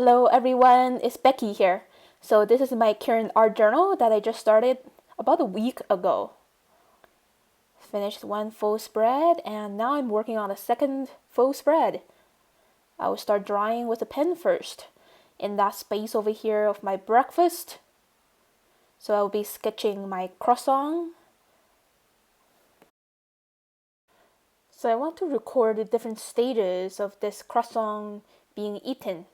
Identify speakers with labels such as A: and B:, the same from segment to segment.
A: Hello everyone, it's Becky here. So this is my current art journal that I just started about a week ago. Finished one full spread and now I'm working on a second full spread. I will start drawing with a pen first in that space over here of my breakfast. So I will be sketching my croissant. So I want to record the different stages of this croissant being eaten.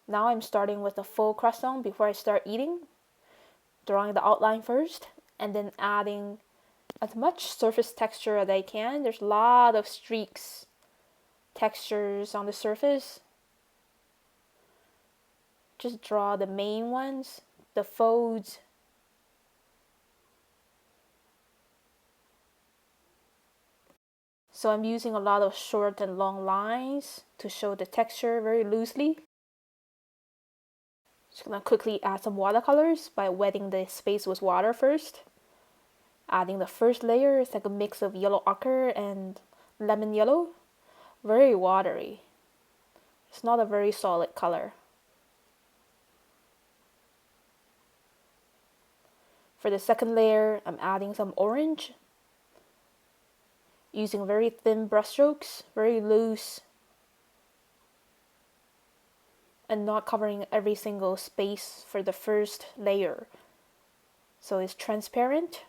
A: Now I'm starting with a full croissant before I start eating, drawing the outline first, and then adding as much surface texture as I can. There's a lot of streaks, textures on the surface. Just draw the main ones, the folds. So I'm using a lot of short and long lines to show the texture very loosely. Just gonna quickly add some watercolors by wetting the space with water first. Adding the first layer is like a mix of yellow ochre and lemon yellow. Very watery. It's not a very solid color. For the second layer, I'm adding some orange. Using very thin brushstrokes, very loose. And not covering every single space for the first layer. So it's transparent.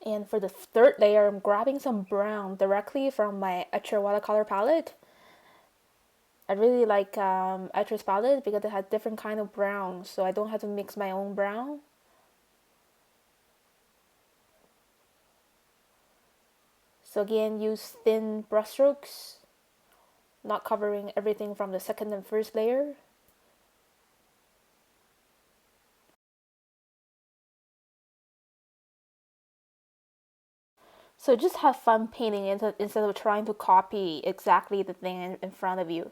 A: And for the third layer, I'm grabbing some brown directly from my Etcher watercolor palette. I really like Etcher's palette because it has different kind of browns, so I don't have to mix my own brown. So again, use thin brushstrokes, not covering everything from the second and first layer. So just have fun painting instead of trying to copy exactly the thing in front of you.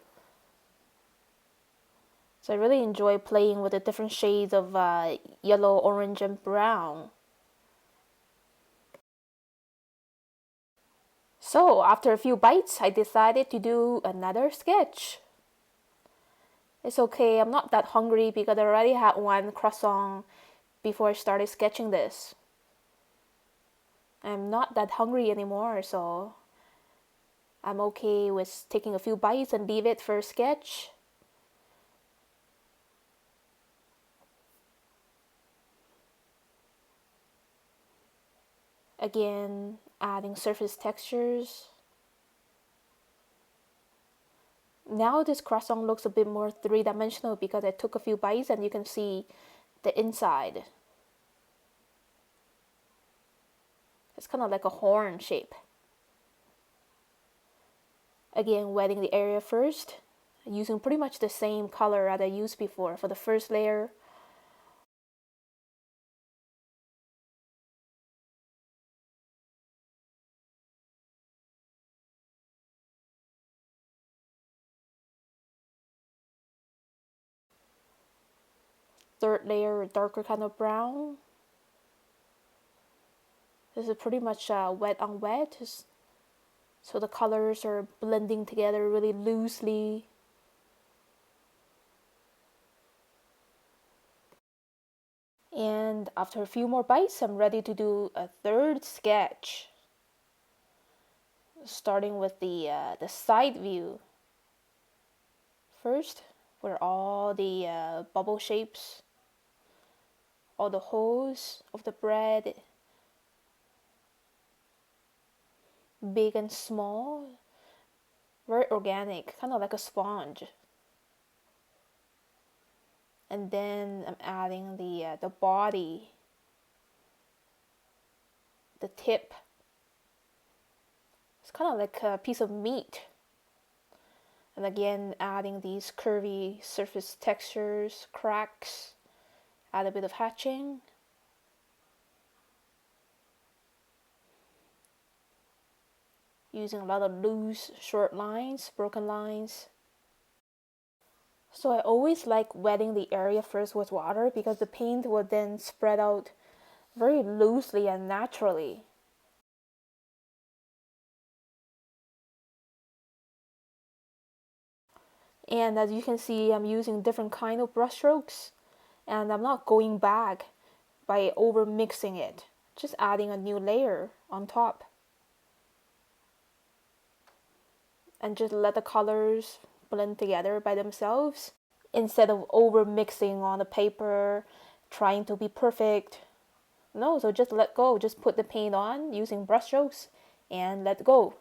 A: So I really enjoy playing with the different shades of yellow, orange, and brown. So after a few bites, I decided to do another sketch. It's okay, I'm not that hungry because I already had one croissant before I started sketching this. I'm not that hungry anymore, so I'm okay with taking a few bites and leave it for a sketch. Again, adding surface textures. Now this croissant looks a bit more three-dimensional because I took a few bites and you can see the inside. It's kind of like a horn shape. Again, wetting the area first, using pretty much the same color as I used before for the first layer. Third layer, darker kind of brown. This is pretty much wet on wet, so the colors are blending together really loosely. And after a few more bites, I'm ready to do a third sketch. Starting with the side view. First, where all the bubble shapes, all the holes of the bread, big and small, very organic, kind of like a sponge. And then I'm adding the body, the tip. It's kind of like a piece of meat. And again, adding these curvy surface textures, cracks, add a bit of hatching. Using a lot of loose, short lines, broken lines. So I always like wetting the area first with water because the paint will then spread out very loosely and naturally. And as you can see, I'm using different kind of brush strokes, and I'm not going back by over mixing it, just adding a new layer on top. And just let the colors blend together by themselves instead of over mixing on the paper, trying to be perfect. No, so just let go. Just put the paint on using brush strokes and let go.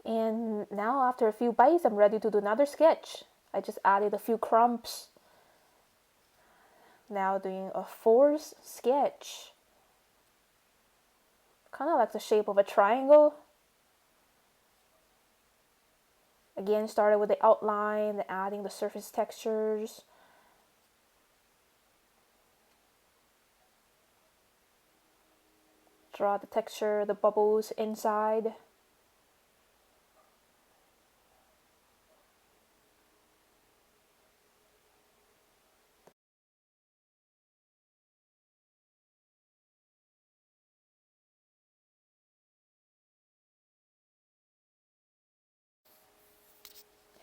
A: And now after a few bites, I'm ready to do another sketch. I just added a few crumbs. Now doing a fourth sketch. Kind of like the shape of a triangle. Again, started with the outline, adding the surface textures. Draw the texture, the bubbles inside.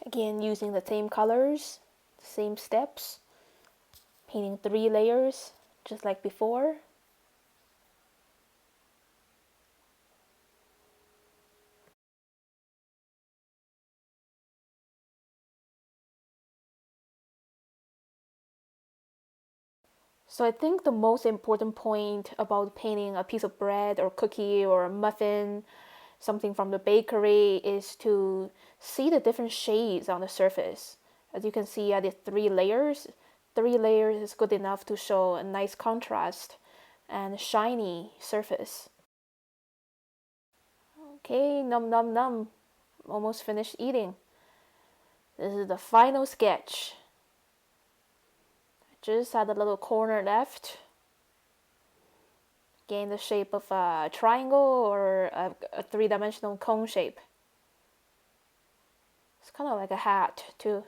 A: Again, using the same colors, same steps, painting 3 layers, just like before. So I think the most important point about painting a piece of bread or cookie or a muffin, something from the bakery, is to see the different shades on the surface. As you can see, I did 3 layers. 3 layers is good enough to show a nice contrast and shiny surface. Okay, num num num. Almost finished eating. This is the final sketch. Just had a little corner left. Gain the shape of a triangle or a 3-dimensional cone shape. It's kind of like a hat too.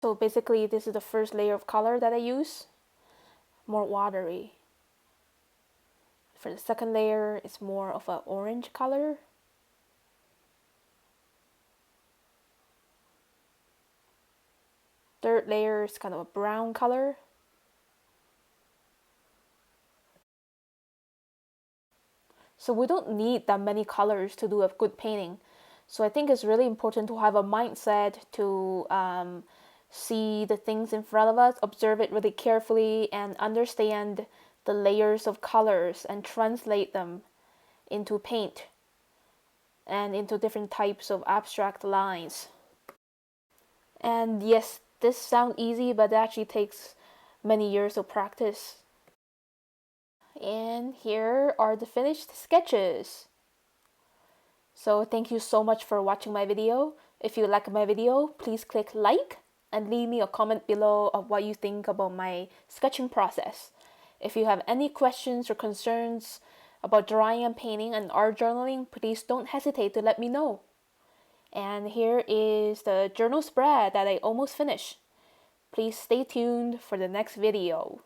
A: So basically this is the first layer of color that I use. More watery. For the second layer, it's more of an orange color. Third layer is kind of a brown color. So we don't need that many colors to do a good painting. So I think it's really important to have a mindset to see the things in front of us, observe it really carefully, and understand the layers of colors and translate them into paint and into different types of abstract lines. And yes, this sounds easy, but it actually takes many years of practice. And here are the finished sketches. So thank you so much for watching my video. If you like my video, please click like and leave me a comment below of what you think about my sketching process. If you have any questions or concerns about drawing and painting and art journaling, please don't hesitate to let me know. And here is the journal spread that I almost finished. Please stay tuned for the next video.